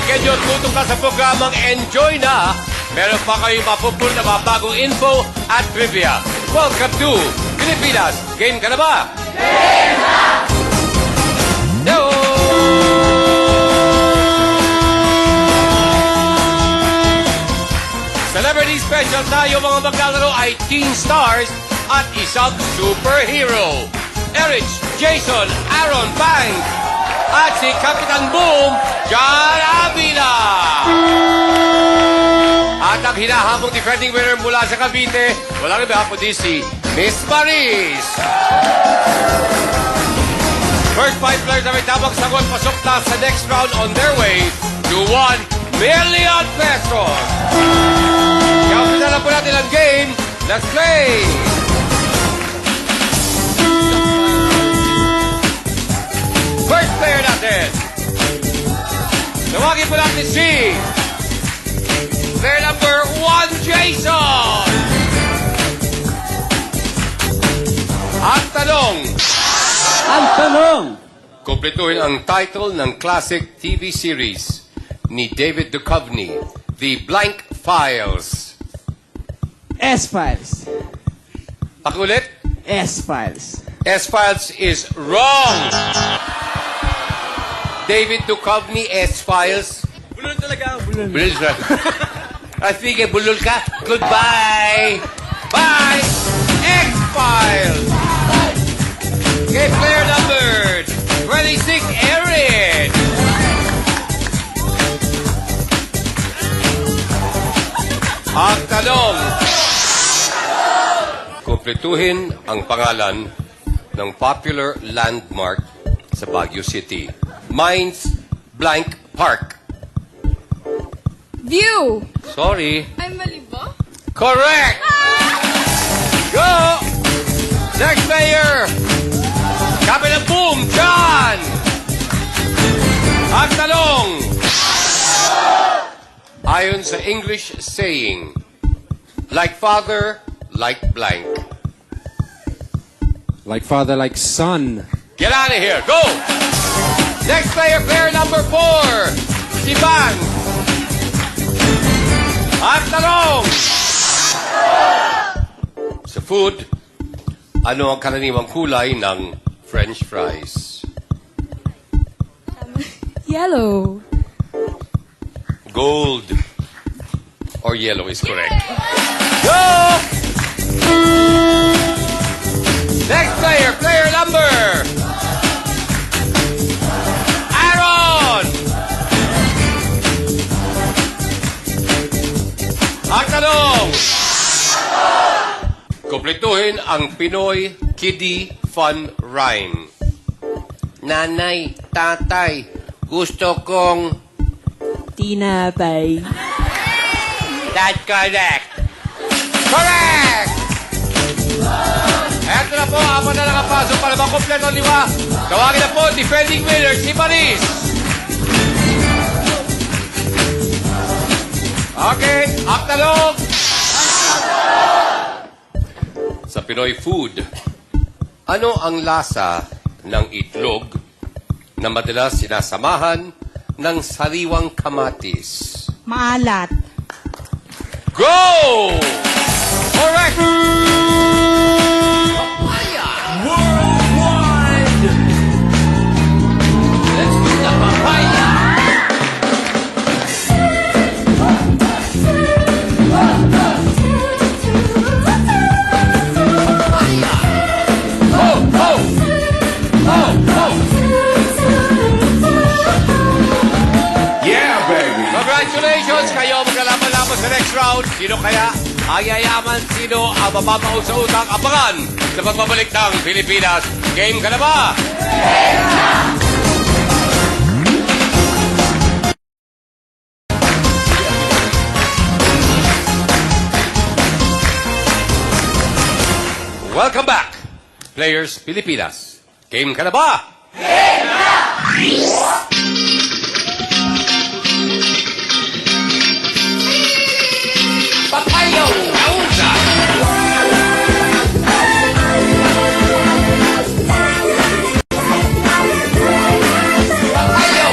Balikan nyo, tutok ka sa programang Enjoy na. Meron pa kayo mapupul na mga bagong info at trivia. Welcome to Pilipinas. Game ka na ba? Game na! No! Celebrity special tayo mga maglalaro ay teen stars at isang superhero. Erich, Jason, Aaron Banks at si Kapitan Boom, John Avila. At ang hinahamong defending winner mula sa Cavite, walang iba kundi si Miss Maris. First 5 players na may tamang sagot pasok na sa next round on their way to 1 million pesos. Kaya umpisa na po natin ang game. Let's play! First player natin. Tawagin po natin si player number 1, Jason. Ang tanong. Kumpletuhin ang title ng classic TV series ni David Duchovny, The Blank Files. S-Files. Pakulit? S-Files. S-Files is wrong. David Duchovny, S-Files. Bulol talaga, bulol. Bulol ka. Sige, bulol ka. Goodbye. Bye. X-Files. Okay, player number 26, Erin. Ang tanong. Kumpletuhin ang pangalan ng popular landmark sa Baguio City. Mines Blank Park. View! Sorry. Ay, mali ba? Correct! Go! Next player! Sabi ng boom, John! Ang tanong! Ayon sa English saying, like father, like blank. Like father, like son. Get out of here. Go! Next player, player number 4. Si Bang. Ang tanong! Sa food, ano ang karaniwang kulay ng French fries? Yellow. Gold or yellow is correct. Go! Next player, player number. Aaron! Ang tanong. Kumpletuhin ang Pinoy Kiddie Fun Rhyme. Nanay, tatay, gusto kong... Tinapay. That's correct. Correct! Eto na po, apat na nakapasok para makompleto ang 5. Tawagin na po, defending winner, si Maris. Okay, ang talong. Sa Pinoy food, ano ang lasa ng itlog na madalas sinasamahan ng sariwang kamatis? Maalat. Go! Correct! Worldwide! Let's do the papaya! Ho! Ho! Ho! Ho! Yeah, baby. Congratulations! Kayo maglalaban-laban sa next round. Sino kaya ang yayaman? Sino ang mapapaw sa utang? Abangan sa pagbabalik ng Pilipinas. Game ka na ba? Game na! Welcome back, Players Pilipinas. Game ka na ba? Game na! Papayo! Nausa! Papayo!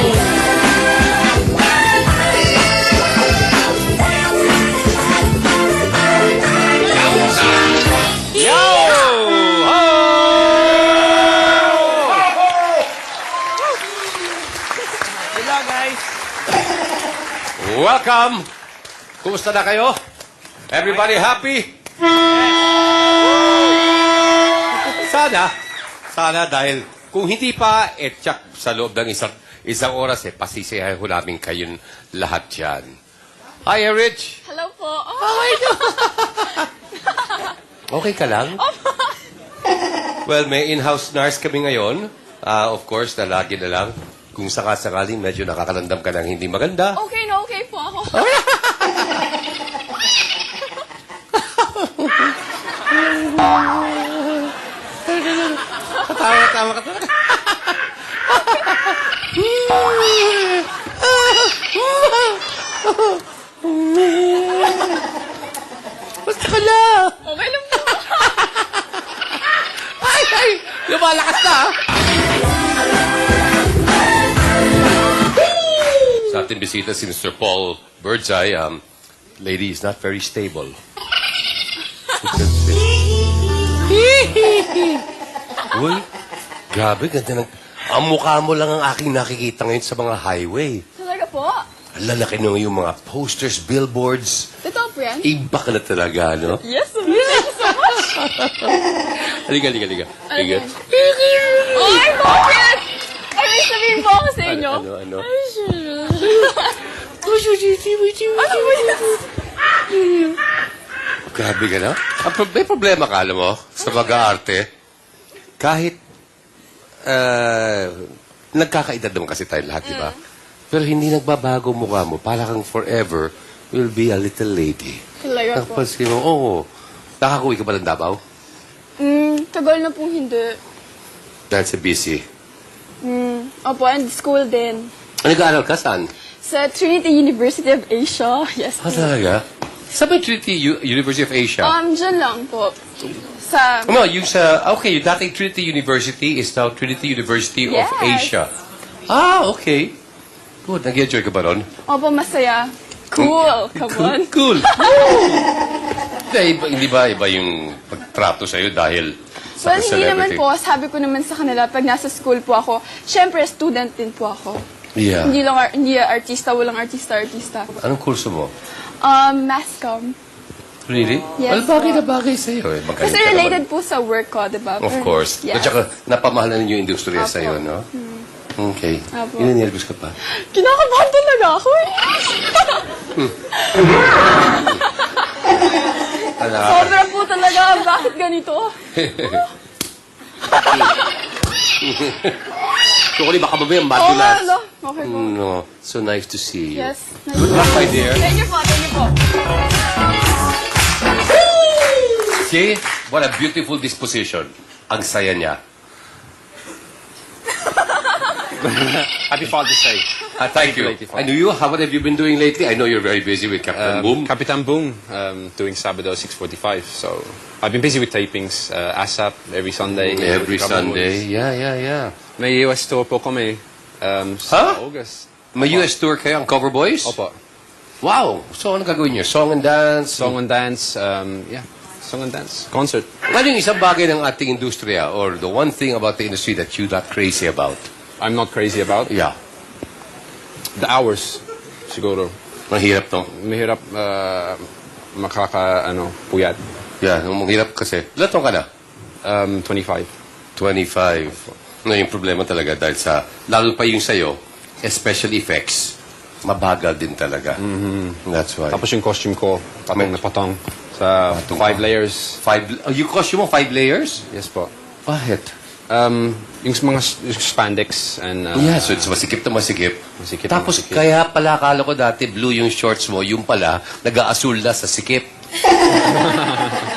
Welcome! Kumusta na kayo? Everybody happy? Sana dahil kung hindi pa, tsak sa loob ng isang oras, pasisiyahin ko namin kayo lahat yan. Hi, Rich! Hello po. Okay ka lang? Well, may in-house nurse kami ngayon. Of course, na lagi na lang. Kung sakasakaling medyo nakakalandam ka ng hindi maganda. Okay na okay po ako. Tawa ka talaga. Basta ka na. Okay lang po. Ay! Lumalakas na, ha? Sa ating bisita si Mr. Paul Birdseye. Lady is not very stable. Uy, grabe, ganda ng... Ang mukha mo lang ang aking nakikita ngayon sa mga highway. Talaga po? Ang lalaki nung yung mga posters, billboards. Totoo po yan? Iba ka na talaga, no? Yes, thank you so much. Halika. Ano yan? Ay, bakit? Ay, may sabihin po ako sa inyo. Ano? Ay, ano ba yan? Grabe ka na. May problema ka, alam mo, sa mag-aarte. Kahit, nagkakaedad naman kasi tayo lahat, di ba? Pero hindi nagbabago ang mukha mo. Para kang forever, you'll be a little lady. Talaga po. Tapos, oo. Nakakuwi ka ba ng Davao? Tagal na pong hindi. Dahil sa busy. Opo, and school din. Nag-aaral ka saan? Sa Trinity University of Asia. Yes po. Talaga? Sa ba Trinity University of Asia? Dyan lang po. Sa... No, yung sa... Okay, yung dating Trinity University is now Trinity University of Yes. Asia. Okay. Good. Nag-enjoy ka ba ron? Opo, masaya. Cool. Come on. Cool. Hindi ba iba yung pagtrato sa'yo dahil sa Well, hindi naman celebrity? po. Sabi ko naman sa kanila, pag nasa school po ako, syempre, student din po ako. Yeah. Hindi artista, walang artista. Anong kurso mo? Mass comm. Really? Yes, Well, bagay po. na bagay sa'yo eh. Magaling Kasi ka naman. related po sa work ko, di ba? Of course. Yes. At saka, napamahalan ninyo yung industriya Apo. sa'yo, no? Okay. Apo. Nervous ka pa? Kinakabahan talaga ako eh. Sobra po talaga. Bakit ganito? Tukuli, baka mamaya Oo nga, madulas. no? Okay po. No. So nice to see you. Yes. Good luck, my dear. Thank you po. See? What a beautiful disposition. Ang saya niya. Happy Father's Day. Thank you. And you, what have you been doing lately? I know you're very busy with Captain Boom. Kapitan Boom, doing Sabado 6:45. So I've been busy with tapings, ASAP every Sunday. Every with Trouble Sunday. Boys. Yeah. May US tour po kami sa August. May US tour kayo ang Cover Boys? Opo. Wow! So ano gagawin niyo? Song and dance? Song and dance, song and dance. Concert. Ano yung isang bagay ng ating industriya or the one thing about the industry that you're not crazy about? I'm not crazy about. Yeah. The hours, siguro. Mahirap to. Mahirap puyat. Yeah, mahirap kasi. Ilan taon ka na? 25. 25. No, yung problema talaga dahil sa, lalo pa yung sa'yo, special effects, mabagal din talaga. That's why. Tapos yung costume ko, patong na patong. Sa Patong 5 ka. layers. Yung costume mo, 5 layers? Yes po. Bakit? Yung mga spandex and... Yeah, so it's masikip na masikip. Masikip na Tapos masikip. kaya pala akala ko dati blue yung shorts mo, yung pala nag-aasul na sa sikip.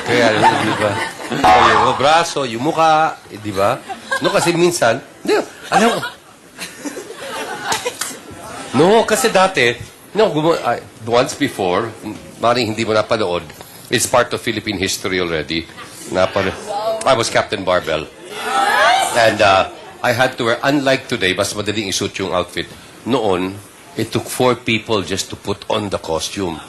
Kaya, di ba? Yung braso, yung mukha, di ba? No, kasi minsan, hindi, alam mo. No, kasi dati, no, once before, maring hindi mo napanood, it's part of Philippine history already. I was Captain Barbell. And I had to wear, unlike today, mas madaling isuot yung outfit. Noon, it took 4 people just to put on the costume.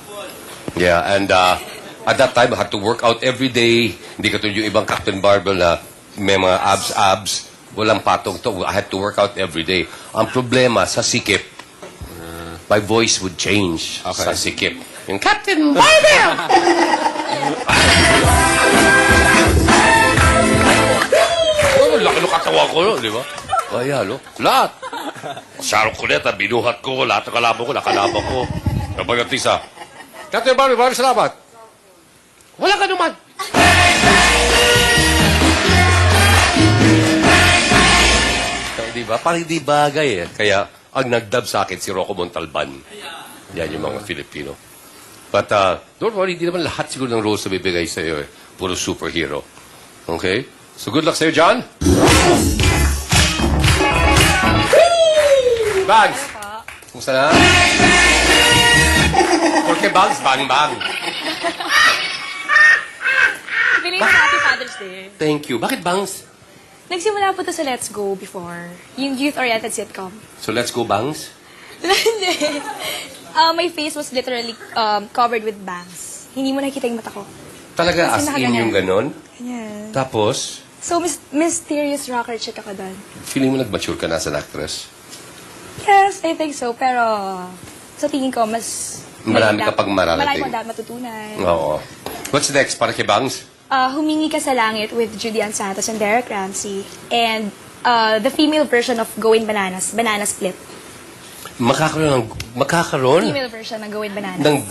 Yeah, and at that time, I had to work out every day. Hindi katulad yung ibang Captain Barbell na may mga abs. Walang patong to. I had to work out every day. Ang problema, sa sikip, my voice would change Okay. sa sikip. Yung Captain Marvel! Oh, laki ng katawa ko yun, di ba? Kaya, no? Lahat. Sarong Cuneta, binuhat ko, lahat ng kalaban ko, nakalaban ko. Kapag artista, Captain Marvel, maraming salamat. Wala ka naman. Di ba? Parang di bagay eh. Kaya, ang nagdub sa akin, si Rocco Montalban. Yan yung mga Filipino. But, don't worry, di naman lahat siguro ng roles na bibigay sa iyo eh. Puro superhero. Okay? So, good luck sa'yo, John. Bags! Kumusta na? Porque Bags, bang-bang. Feeling ko Happy Father's Day. Thank you. Bakit Bangs? Nagsimula po to sa Let's Go before. Yung youth-oriented sitcom. So, let's go, Bangs. Hindi. My face was literally covered with bangs. Hindi mo nakikita yung mata ko. Talaga, Kasi as in nakaganyan. yung ganon? Ganyan. Tapos, So, mysterious rocker chick ako doon. feeling mo nag-mature ka na as an actress? Yes, I think so. Pero, sa tingin ko, mas... Marami ka pang mararating. Marami ko dapat matutunan. Oo. What's next para kay Bangs? Humingi Ka sa Langit with Julian Santos and Derek Ramsey. And the female version of Going Bananas, Banana Split. Magkakaroon Female version ng Going Bananas. ng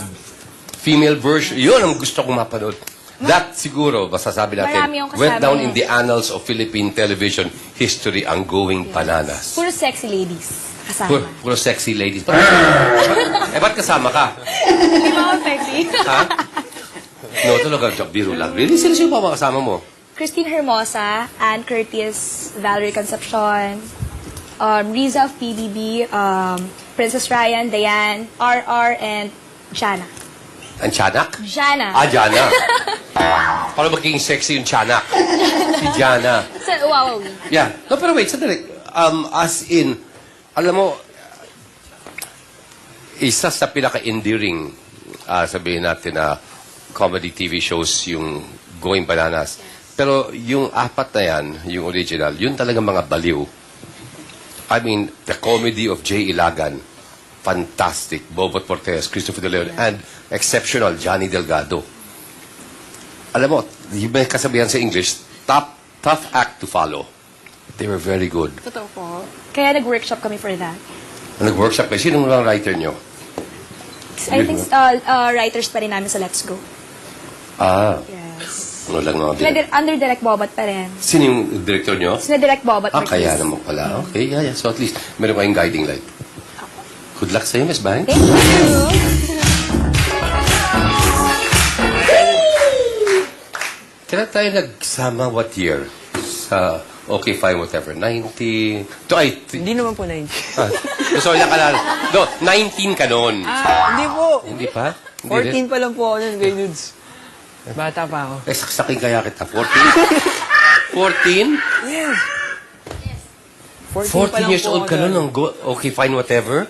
female version. Yun ang gusto kong mapanood. That siguro, masasabi natin, Marami yung kasama went down yun. in the annals of Philippine television history ang Going Bananas. Puro sexy ladies kasama. Puro sexy ladies. Ba't kasama ka? Di ba ako sexy? Ha? No, talaga, biro lang. Really? Sino pa kasama mo? Christine Hermosa, Ann Curtis, Valerie Concepcion, Riza of PBB, Princess Ryan, Diane, RR, and Jana. Ang Tiyanak? Jana. Jana. Para magiging sexy yung Tiyanak. Si Jana. Sa Wow. Yeah. No, pero wait, sandali. As in, alam mo, isa sa pinaka-endearing, sabihin natin na comedy TV shows yung Going Bananas. Pero yung apat na yan, yung original, yun talaga mga baliw. I mean, the comedy of Jay Ilagan, fantastic. Bobot Portes, Christopher De Leon, and exceptional, Johnny Delgado. Alam mo, yung may kasabihan sa English, tough act to follow. They were very good. Totoo po. Kaya nag-workshop kami for that. Nag-workshop kayo. Sino mga writer nyo? I think writers pa rin namin sa Let's Go. Yes. Ano lang mga Under Direct Bobat pa rin. Sino yung director nyo? Sina Direct Bobat Ortiz. Kaya naman pala. Okay, yeah. So at least, meron kayong guiding light. Good luck sa'yo, Miss Bang. Thank you. Kailan tayo nagsama what year? Sa Okay, Fine, Whatever. 90... Hindi naman po 90. Sorry, nakalala. No, 19 ka noon. Hindi po. Hindi pa? Hindi 14 pa lang po ako nun, Gay Nudes. Bata pa ako. Eh, saksakin kaya kita. 14? 14? Yes. 14 years old ka noon, Okay, Fine, Whatever?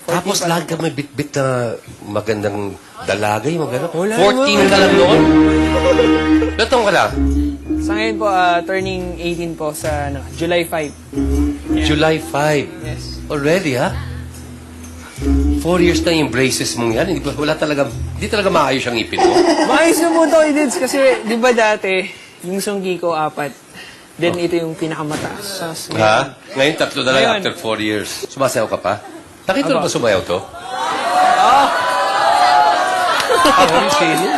Tapos lagi ka may bit-bit na magandang dalagay, maganda. Wala 14 ka lang noon? Latong ka lang? Sa ngayon po, turning 18 po sa July 5. July 5. Yes. Already, ha? 4 years na yung braces mong yan. Hindi talaga maayos ang ipin mo. Maayos na po ito, Idids, kasi di ba dati, yung sunggi ko 4. Then ito yung pinakamataas. Ha? Ngayon, 3 na lang Ngayon. after 4 years. Sumasayaw ka pa? Nakita mo ba sumayaw to? Very silly.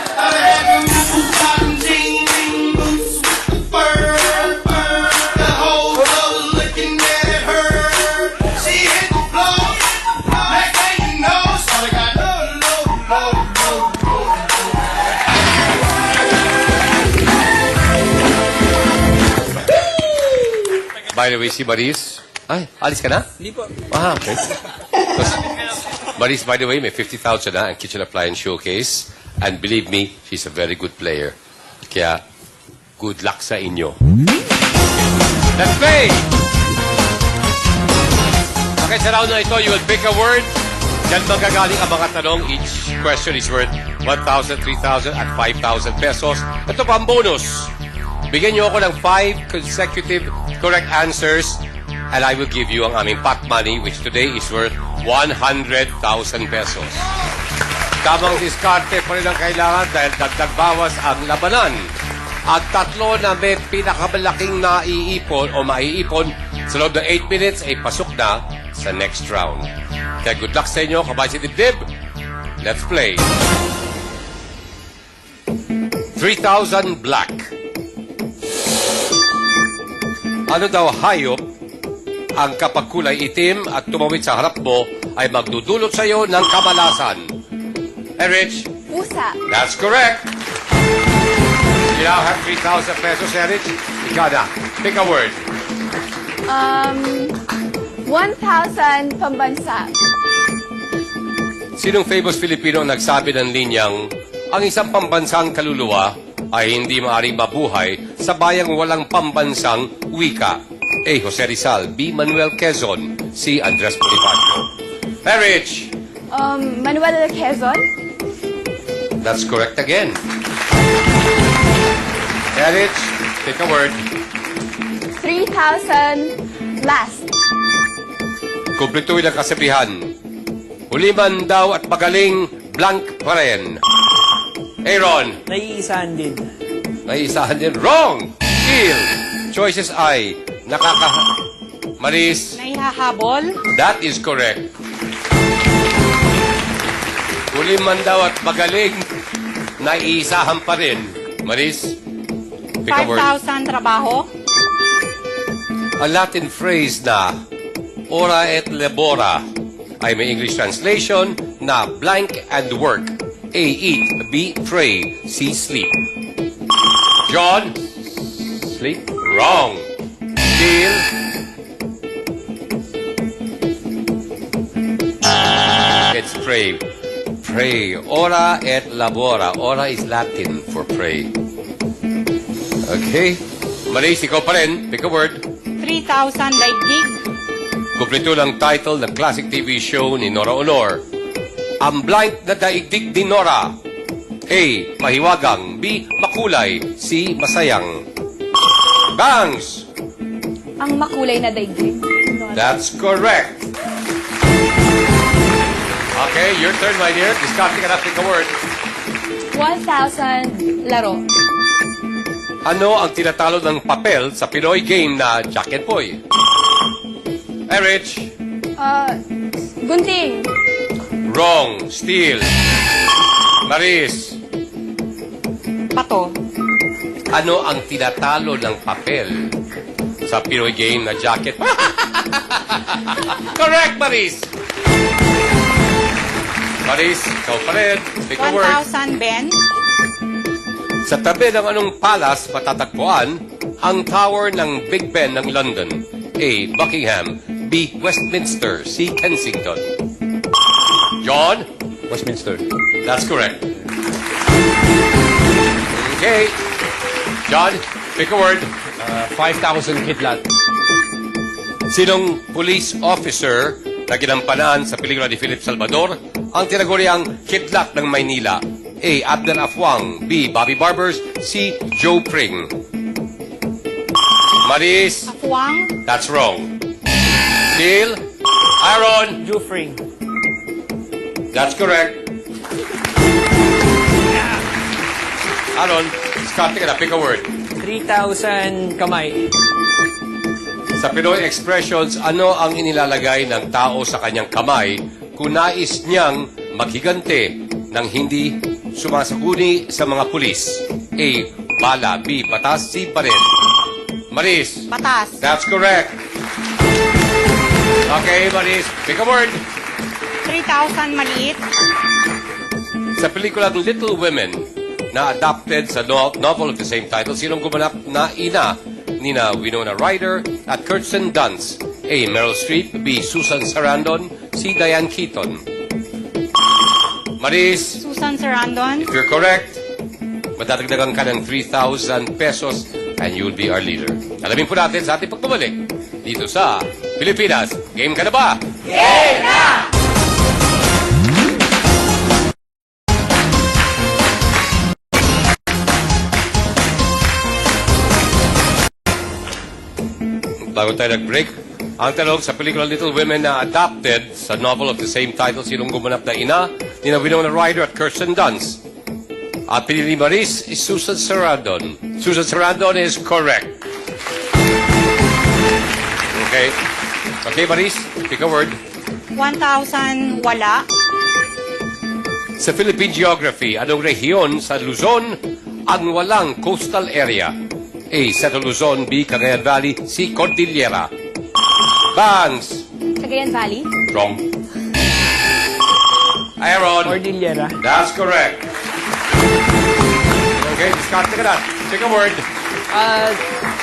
By the way, si Maris, ay, alis ka na? Hindi po. Okay. Maris, by the way, may 50,000 na ang Kitchen Appliance Showcase. And believe me, she's a very good player. Kaya, good luck sa inyo. Let's play! Okay, sa round na ito, you will pick a word. Diyan magagaling ang mga tanong. Each question is worth 1,000, 3,000, at 5,000 pesos. Ito pa ang bonus. Bigyan niyo ako ng 5 consecutive correct answers and I will give you ang aming pot money which today is worth 100,000 pesos. Tamang diskarte pa rin ang kailangan dahil dagdag bawas ang labanan. Ang tatlo na may pinakamalaking naiipon o maiipon sa loob ng 8 minutes ay pasok na sa next round. Kaya good luck sa inyo, kabayan si Dibdib. Let's play. 3,000 black. Ano daw hayop ang kapag kulay itim at tumawid sa harap mo ay magdudulot sa iyo ng kamalasan? Erich, Pusa. that's correct. You now have 3,000 pesos, Erich. Ikaw na. Pick a word. 1,000 pambansa. Sinong famous Filipino ang nagsabi ng linyang, ang isang pambansang kaluluwa ay hindi maaaring mabuhay sa bayang walang pambansang wika? A. Jose Rizal. B. Manuel Quezon. C. Andres Bonifacio. Erich, Manuel Quezon. that's correct again. Erich, pick a word. 3,000 last. Kumpletuhin ang kasabihan. Huli man daw at magaling, blank pa rin. Aaron, Naiisahan din. may isahan din. Wrong! Kill. Choices ay Maris, Naihahabol. that is correct. Huli man daw at magaling, naiisahan pa rin. Maris, pick a word. 5,000 trabaho. A Latin phrase na ora et labora ay may English translation na blank and work. A. Eat. B. Pray. C. Sleep. John? Sleep? Wrong. Steal? It's pray. Pray. Ora et labora. Ora is Latin for pray. Okay. Maris, ikaw pa rin. Pick a word. 3,000 daigdig. Kumpleto ng title ng classic TV show ni Nora Honor. Ang blank na daigdig ni Nora. A. Mahiwagang. B. Makulay. C. Masayang. Bangs! Ang makulay na daigdig. That's correct. Okay, your turn, my dear. Discarding ka na, pick a word. 1,000 laro. Ano ang tinatalo ng papel sa Pinoy game na Jack and Poy? Erich? Gunting. Wrong. Steal. Maris? Pato. Ano ang tinatalo ng papel sa Pinoy game na jacket? Correct, Maris! Maris, ikaw pa rin. Pick a word. 1,000 Ben. Sa tabi ng anong palace matatagpuan ang tower ng Big Ben ng London? A. Buckingham. B. Westminster. C. Kensington. John? Westminster. That's correct. Okay. John, pick a word. 5,000 kidlat. Sinong police officer na ginampanan sa pelikula ni Philip Salvador ang tinaguriang kidlat ng Maynila? A. Abner Afwang. B. Bobby Barbers. C. Joe Pring. Maris, Afuang. that's wrong. Steele, Aaron, Jufring. that's correct. Aaron, discarte ka na, pick a word. 3,000 kamay. Sa Pinoy expressions, ano ang inilalagay ng tao sa kanyang kamay kung nais niyang maghigante ng hindi sumasaguni sa mga pulis? A. Bala. B. Patas. C. Baril. Maris. Batas. That's correct. Okay, Maris. Pick a word. 3,000 maliit. Sa pelikulang Little Women na adapted sa novel of the same title, sinong gumanap na ina nina Winona Ryder at Kirsten Dunst? A. Meryl Streep. B. Susan Sarandon. C. Diane Keaton. Maris, Susan Sarandon. if you're correct, madadagdagan ka ng 3,000 pesos and you'll be our leader. Alamin po natin sa ating pagbabalik dito sa Pilipinas. Game ka na ba? Game na! Bago tayo nag-break, Ang tanong sa pelikula Little Women na adapted sa novel of the same title, sinong gumanap na ina ni Winona Ryder at Kirsten Dunst? At pinili ni Maris is Susan Sarandon. Susan Sarandon is correct. Okay. Okay, Maris, pick a word. 1,000 wala. Sa Philippine Geography, anong rehiyon sa Luzon ang walang coastal area? A. Central Luzon. B. Cagayan Valley. C. Cordillera. Bangs. Cagayan Valley. Wrong. Aaron. Cordillera. That's correct. Okay, discard ka na. Pick a word.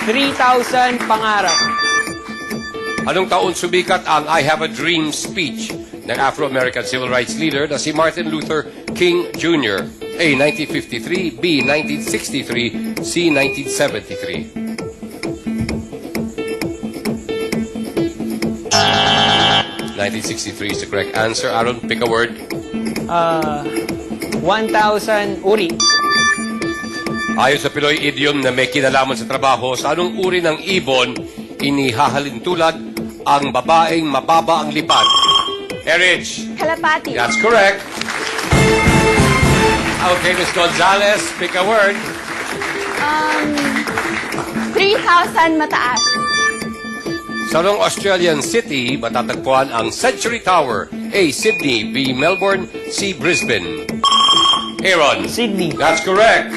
3,000 pangarap. Anong taon sumikat ang I Have a Dream speech ng Afro-American civil rights leader na si Martin Luther King Jr.? A. 1953, B. 1963, C. 1973. 1963 is the correct answer. Aaron, pick a word. 1,000 uri. Ayon sa Pinoy idiom na may kinalaman sa trabaho, sa anong uri ng ibon inihahalin tulad ang babaeng mababa ang lipad? Erich. Kalapati. That's correct. Okay, Ms. Gonzalez, pick a word. 3,000 mataas. Sa anong Australian city matatagpuan ang Century Tower? A. Sydney, B. Melbourne, C. Brisbane. Aaron. Sydney. That's correct.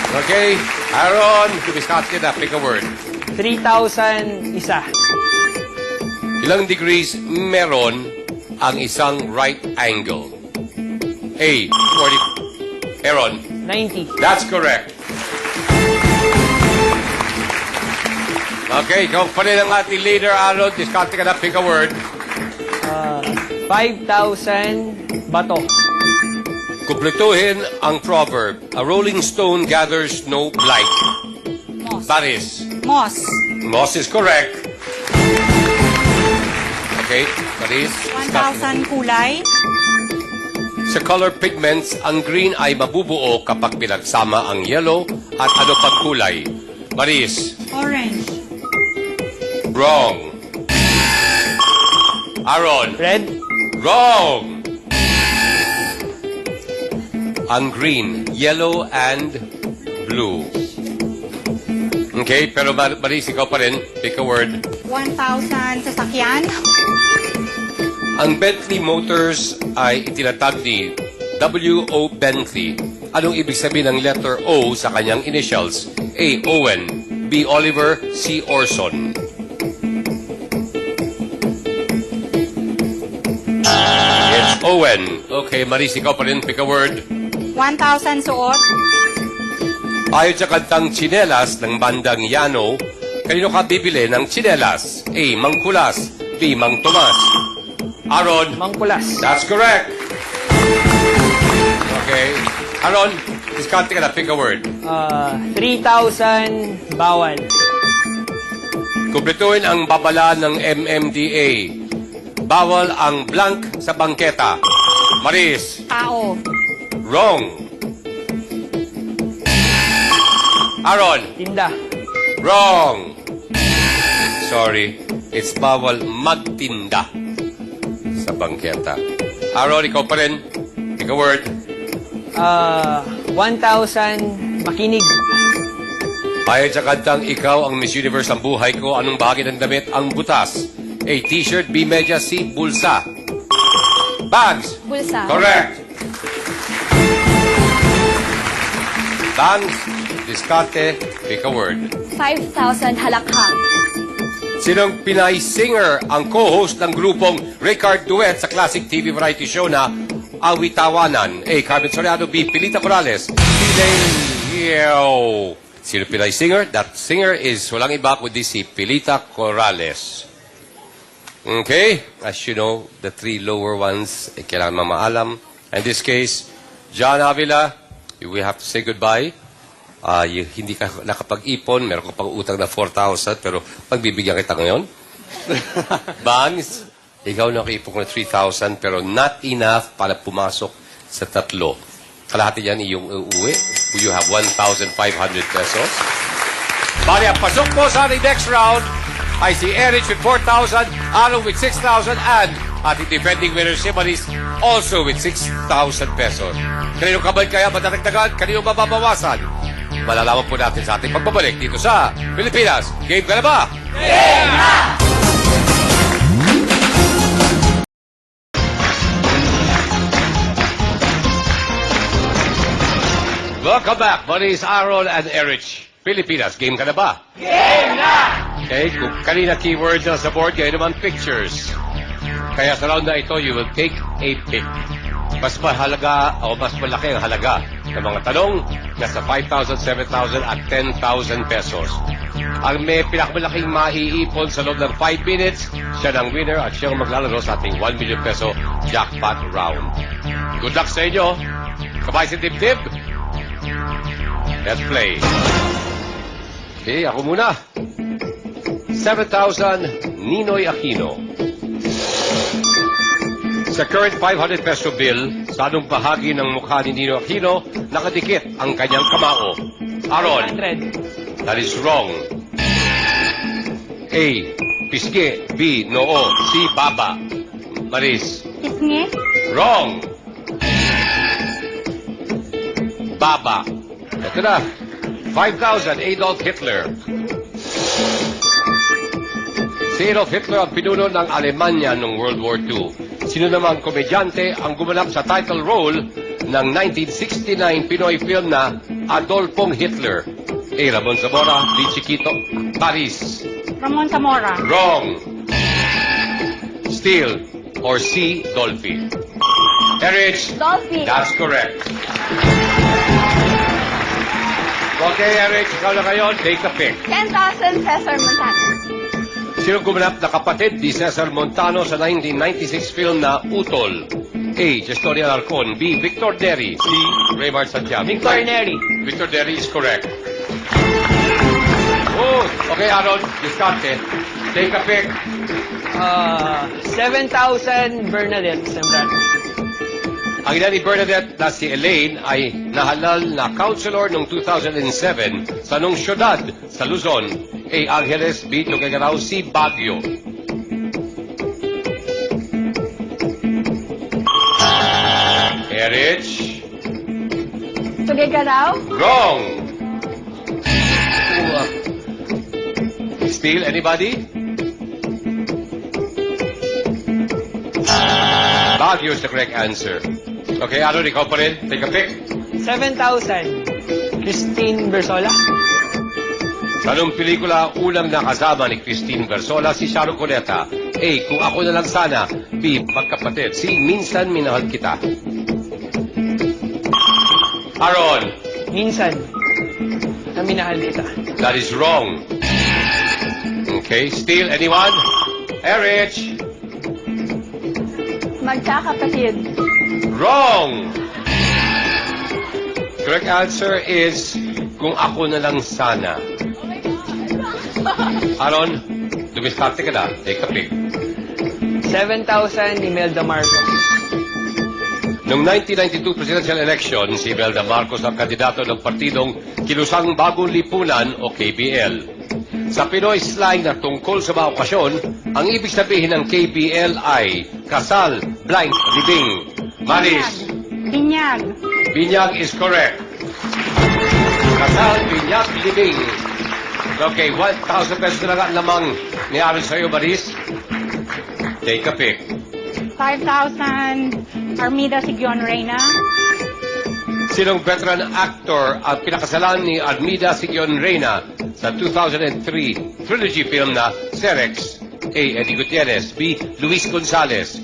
Okay, Aaron, kumiskate na, pick a word. 3,000 isa. Ilang degrees meron ang isang right angle? A. 40. Aaron. 90. That's correct. Okay, ikaw pa rin ang ating leader, Aaron. Discarte ka na, pick a word. 5,000 bato. Kumpletuhin ang proverb. A rolling stone gathers no blight. Moss. Paris. Moss. Moss is correct. Okay, Paris. 1,000 kulay. Sa color pigments, ang green ay mabubuo kapag pinagsama ang yellow at ano pang kulay. Maris. Orange. Wrong. Aaron. Red. Wrong. Ang green, yellow, and blue. Okay, pero Maris, ikaw pa rin. Pick a word. 1,000 sasakyan. Ang Bentley Motors ay itinatag ni W.O. Bentley. Anong ibig sabihin ng letter O sa kanyang initials? A. Owen. B. Oliver. C. Orson. It's Owen. Okay, Maris, ikaw pa rin. Pick a word. 1,000 suot. Ayon sa kantang Tsinelas ng bandang Yano, kanino ka bibili ng tsinelas? A. Mangkulas. B. Mang Tomas. Aaron. Mangkulas. That's correct. Okay. Aaron, discarte ka na. Pick a word. 3,000 bawal. Kumpletuhin ang babala ng MMDA. Bawal ang blank sa bangketa. Maris. Tao. Wrong. Aaron. Tinda. Wrong. Sorry. It's bawal magtinda sa bangketa. Aaron, ikaw pa rin. Pick a word. 1,000 makinig. Ayon sa kantang Ikaw ang Miss Universe ang buhay ko, anong bahagi ng damit ang butas? A. T-shirt, B. Media, C. Bulsa. Bags. Bulsa. Correct. Bags. Discarte. Pick a word. 5,000 halakhak. Sinong Pinay singer ang co-host ng grupong Ricard Duet sa classic TV variety show na Awitawanan? A. Carmen Soriano. B. Pilita Corrales. Sino Pinay singer? That singer is walang iba kundi si Pilita Corrales. Okay? As you know, the three lower ones, kailangan mamaalam. In this case, John Avila, you will have to say goodbye. Hindi ka nakapag-ipon, meron ka pang utang na 4,000, pero pagbibigyan kita ngayon. Bangs, ikaw nakaipon ko na 3,000, pero not enough para pumasok sa tatlo. Kalahati yan iyong uuwi. You have 1,500 pesos. Bali, ang pasok po sa ating next round ay si Erich with 4,000, Aaron with 6,000, and ating defending winner si Maris also with 6,000 pesos. Kanino kabay kaya madadagdagan? Kanino mababawasan? Malalaman po natin sa ating pagbabalik dito sa Pilipinas. Game ka na ba? Game na! Welcome back, buddies, Aaron and Erich. Pilipinas, game ka na ba? Game na! Okay, kung kanina keywords na sa board, ngayon naman pictures. Kaya sa round na ito, you will take a pick. Mas mahalaga o mas malaki ang halaga ng mga tanong nasa 5,000, 7,000 at 10,000 pesos. Ang may pinakamalaking maiipon sa loob ng 5 minutes, siya ng winner at siyang maglalaro sa ating 1 million peso jackpot round. Good luck sa inyo. Kabay si Dibdib. Let's play. Okay, ako muna. 7,000, Ninoy Aquino. Sa current 500 peso bill, sa anong bahagi ng mukha ni Ninoy Aquino nakadikit ang kanyang kamao? Aaron. 100. That is wrong. A. Pisngi. B. Noo. C. Baba. Maris. Pisngi. Wrong. Baba. Ito na. 5,000, Adolf Hitler. Si Adolf Hitler ang pinuno ng Alemanya noong World War II. Sino namang komedyante ang gumanap sa title role ng 1969 Pinoy film na Adolfong Hitler? A. Ramon Zamora. B. Chiquito. Paris. Ramon Zamora. Wrong. Steele. Or C. Dolphy. Erich. Dolphy. That's correct. Okay, Erich, ikaw na ngayon. Take a pick. 10,000 Cesar Montano. Sino gumanap na kapatid ni Cesar Montano sa 1996 film na Utol? A. Gestoria Alarcon. B. Victor Neri. C. Raymar Santiago. Victor Neri. Victor Neri is correct. Oh, okay, Aaron, diskarte. Take a pick. 7,000 Bernadette Zambrano. Ang ina ni Bernadette na si Elaine ay nahalal na counselor noong 2007 sa nung syudad sa Luzon. A. Angeles. B. Tuguegarao. C. Baguio. Erich. Tuguegarao. Wrong. Steele, anybody? Baguio is the correct answer. Okay, Aaron, ikaw pa rin. Take a pick. 7,000 Christine Bersola. Sa anong pelikula unang nakasama ni Christine Bersola si Sharon Cuneta? A. Kung ako na lang sana. B. Magkapatid. C. Minsan minahal kita. Aaron. Minsan. Na minahal kita. That is wrong. Okay, Steele, anyone? Erich. Magkakapatid. Wrong! Correct answer is, kung ako na lang sana. Aaron, dumiskarte ka na. Take a pick. 7,000 Imelda Marcos. Noong 1992 presidential election, si Imelda Marcos ang kandidato ng partidong Kilusang Bagong Lipunan o KBL. Sa Pinoy slang na tungkol sa mga okasyon, ang ibig sabihin ng KBL ay kasal, blank, libing. Maris. Binyag. Binyag is correct. Kasal, binyag, libing. Okay, 1,000 pesos na lang lamang ni Aaron sa'yo, Maris. Take a pick. 5,000 Armida Sigion Reyna. Sinong veteran actor ang pinakasalan ni Armida Sigion Reyna sa 2003 trilogy film na Serex? A. Eddie Gutierrez. B. Luis Gonzalez.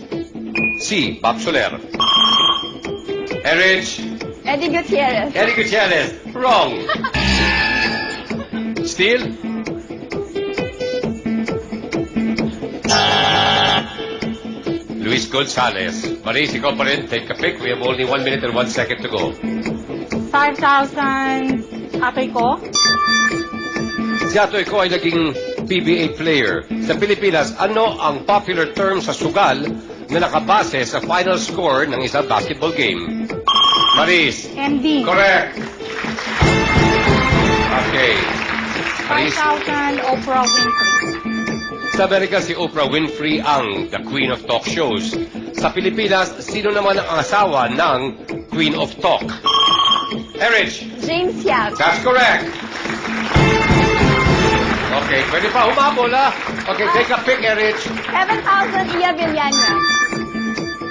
C. Bob Soler. Erich. Eddie Gutierrez. Eddie Gutierrez. Wrong. Steele. Luis Gonzalez. Maris, ikaw pa rin. Take a pick. We have only 1 minute and 1 second to go. 5,000 atoy ko. Si Atoy ko ay naging PBA player. Sa Pilipinas, ano ang popular term sa sugal na nakabase sa final score ng isang basketball game? Maris. MD. Correct. Okay. Maris. 5,000 Oprah Winfrey. Sa Amerika, si Oprah Winfrey ang the Queen of Talk Shows. Sa Pilipinas, sino naman ang asawa ng Queen of Talk? Erich. James Yap. That's correct. Okay, pwede pa humabol, ha? Okay, take a pick, Erich. 7,000 Iya Villania.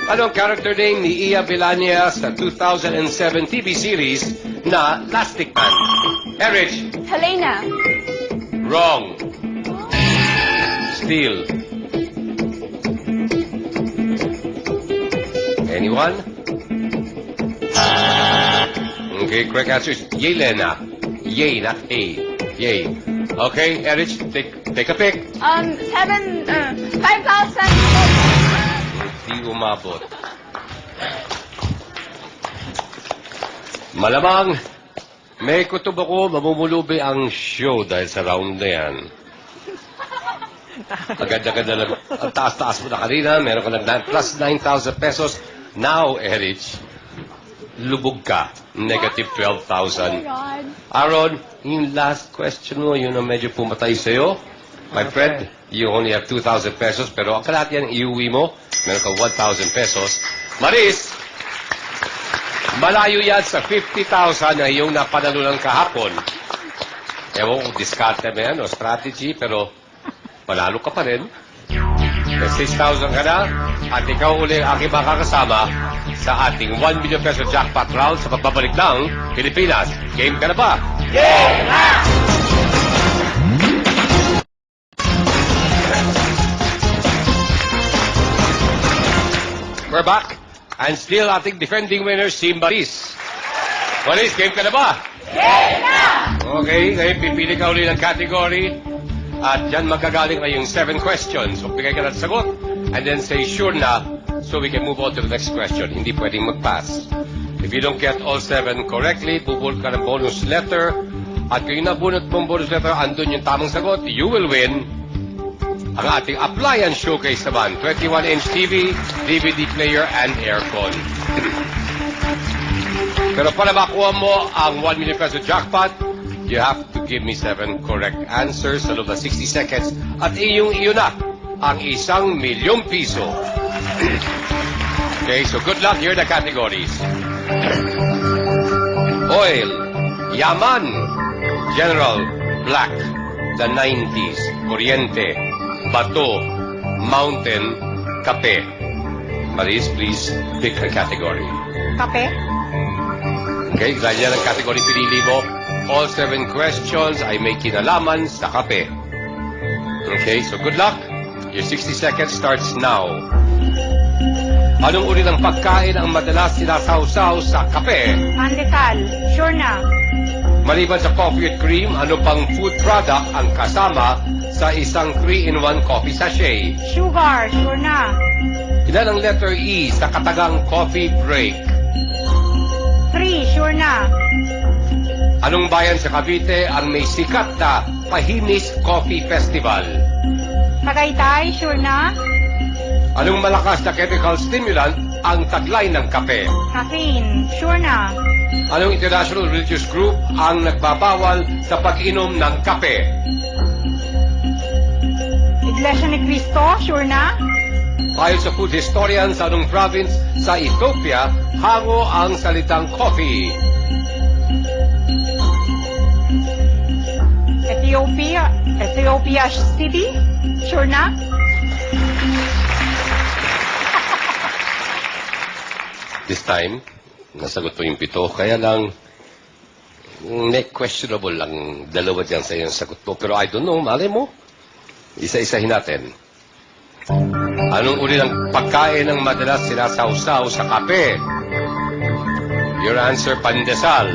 Anong character name ni Iya Villania sa 2007 TV series na Plastic Man? Erich. Helena. Wrong. Steal. Anyone? Okay, correct answer is Yelena. Yay, not A. Yay. Okay, Erich, take a pick. 5,000. Di umabot. Malamang, may kutob ako, mamumulubi ang show dahil sa round na yan. Agad-agad na lang. Ang taas-taas mo na kanina, meron ka ng plus 9,000 pesos. Now, Erich, lubog ka. Negative 12,000. God. Aaron, yung last question mo, yun ang medyo pumatay sa'yo. My friend, you only have 2,000 pesos, pero ang kalahati yan, iuwi mo. Meron ka 1,000 pesos. Maris, malayo yan sa 50,000 na iyong napanalunan kahapon. Ewan kung diskarte mo yan o strategy, pero panalo ka pa rin. May 6,000 ka na, at ikaw uli ang aking makakasama sa ating 1 million peso jackpot round sa pagbabalik ng Pilipinas. Game ka na ba? Game na! We're back. And still ating defending winner, si Maris. Maris, game ka na ba? Game na! Okay, ngayon pipili ka uli ng category. At dyan magagaling ay yung 7 questions. So, bigay ka ng sagot. And then say sure na so we can move on to the next question. Hindi pwedeng mag-pass. If you don't get all 7 correctly, bubulot ka ng bonus letter. At kung yung nabunot mong bonus letter, andun yung tamang sagot, you will win ang ating appliance showcase naman. 21-inch TV, DVD player, and aircon. Pero para makuha mo ang 1 million peso jackpot, you have to give me 7 correct answers sa loob ng 60 seconds. At iyo na ang 1 milyong piso. Okay, so good luck. Here are the categories. Oil, Yaman, General, Black, the 90s, Kuryente, Bato, Mountain, Kape. Maris, please pick a category. Kape. Okay, dahil yan ang category pinili mo. All 7 questions ay may kinalaman sa kape. Okay, so good luck. Your 60 seconds starts now. Anong uri ng pagkain ang madalas sinasawsaw sa kape? Pandesal. Sure na. Maliban sa coffee at cream, ano pang food product ang kasama sa isang 3-in-1 coffee sachet? Sugar. Sure na. Ilan ang letter E sa katagang coffee break? 3. Sure na. Anong bayan sa Cavite ang may sikat na Pahimis Coffee Festival? Tagaytay. Sure na. Anong malakas na chemical stimulant ang taglay ng kape? Caffeine. Sure na. Anong international religious group ang nagbabawal sa pag-inom ng kape? Iglesia ni Cristo. Sure na. Ayon sa food historians, anong province sa Ethiopia hango ang salitang coffee? Ethiopia City. Sure na. This time, nasagot mo yung 7. Kaya lang, questionable lang. 2 dyan sa iyong sagot mo. Pero I don't know, malay mo. Isa-isahin natin. Anong uri ng pagkain ang madalas sinasawsaw sa kape? Your answer, pandesal.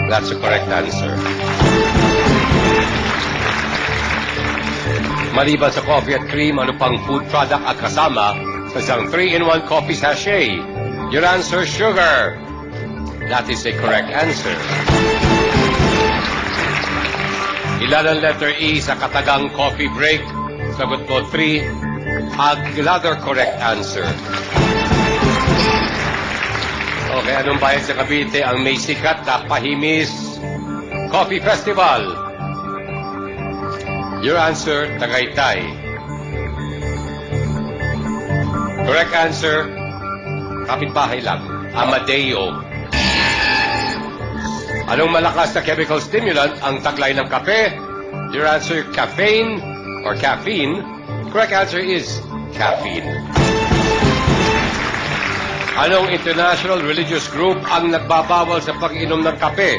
That's the correct answer. Maliban sa coffee at cream, ano pang food product ang kasama sa isang 3-in-1 coffee sachet? Your answer, sugar. That is a correct answer. Ilan ang letter E sa katagang coffee break? Sagot mo 3. Another correct answer. Okay, anong bayan sa Cavite ang may sikat na Pahimis Coffee Festival? Your answer, Tagaytay. Correct answer, kapitbahay lang, Amadeo. Anong malakas na chemical stimulant ang taglay ng kape? Your answer, caffeine or caffeine. Correct answer is caffeine. Anong international religious group ang nagbabawal sa pag-inom ng kape?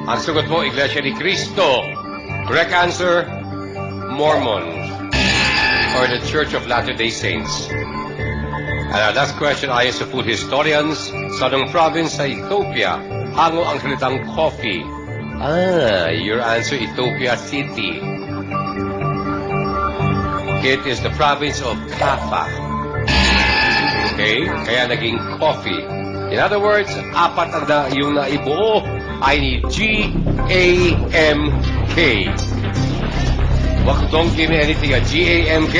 Ang sagot mo, Iglesia ni Cristo. Correct answer, Mormons or the Church of Latter-day Saints. And our last question ayon sa food historians, sa anong province sa Ethiopia hango ang salitang coffee? Your answer, Ethiopia City. It is the province of Kaffa. Okay? Kaya naging coffee. In other words, apat ang yung naibuo ay ni G-A-M-K. Don't give me anything, G-A-M-K.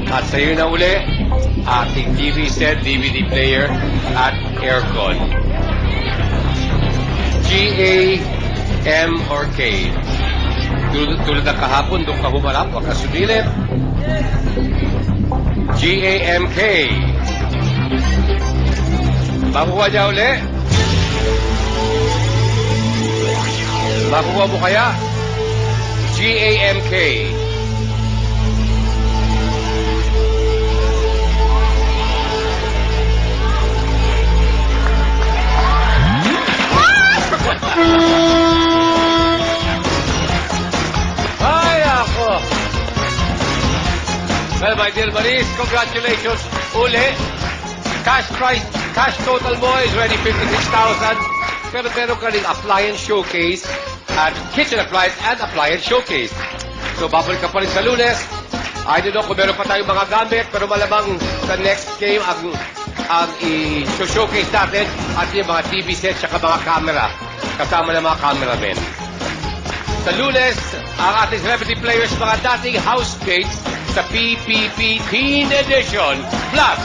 At sa'yo na uli, ating TV set, DVD player, at aircon. G-A-M or K. Tulad ng kahapon, doon ka humarap, wag ka sumilip. G-A-M-K. Makuha niya uli? Makuha mo kaya? G-A-M-K. Ay, ako. Well, my dear Maris, congratulations. Uli. Cash price, cash total mo is already 56,000. Pero meron ka rin appliance showcase at kitchen appliance and appliance showcase. So, babalik ka pa rin sa Lunes. I don't know kung meron pa tayong mga gamit, pero malamang sa next game ang i-showcase natin at yung mga TV sets at mga camera. Kasama ng mga cameramen. Sa Lunes, ang ating celebrity players, mga dating housemates sa PPP Teen Edition. Plus,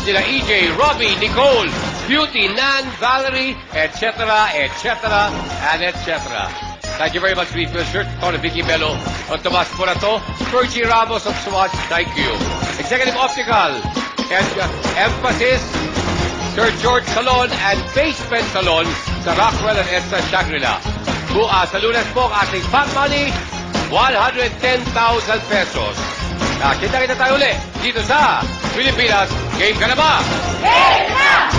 sila EJ, Robbie, Nicole, Beauty, Nan, Valerie, etc., etc., and etc. Thank you very much, Refill Shirt, Tony Vicky Bello, on Tomas Morato, Fergie Ramos of Swatch, thank you. Executive Optical, and Emphasis, Sir George Salon, and Basement Salon sa Rockwell and Edsa Shangri-La. Sa Lunes po, ang ating fat money, 110,000 pesos. Kita tayo ulit dito sa Pilipinas. Game ka na ba? Game na!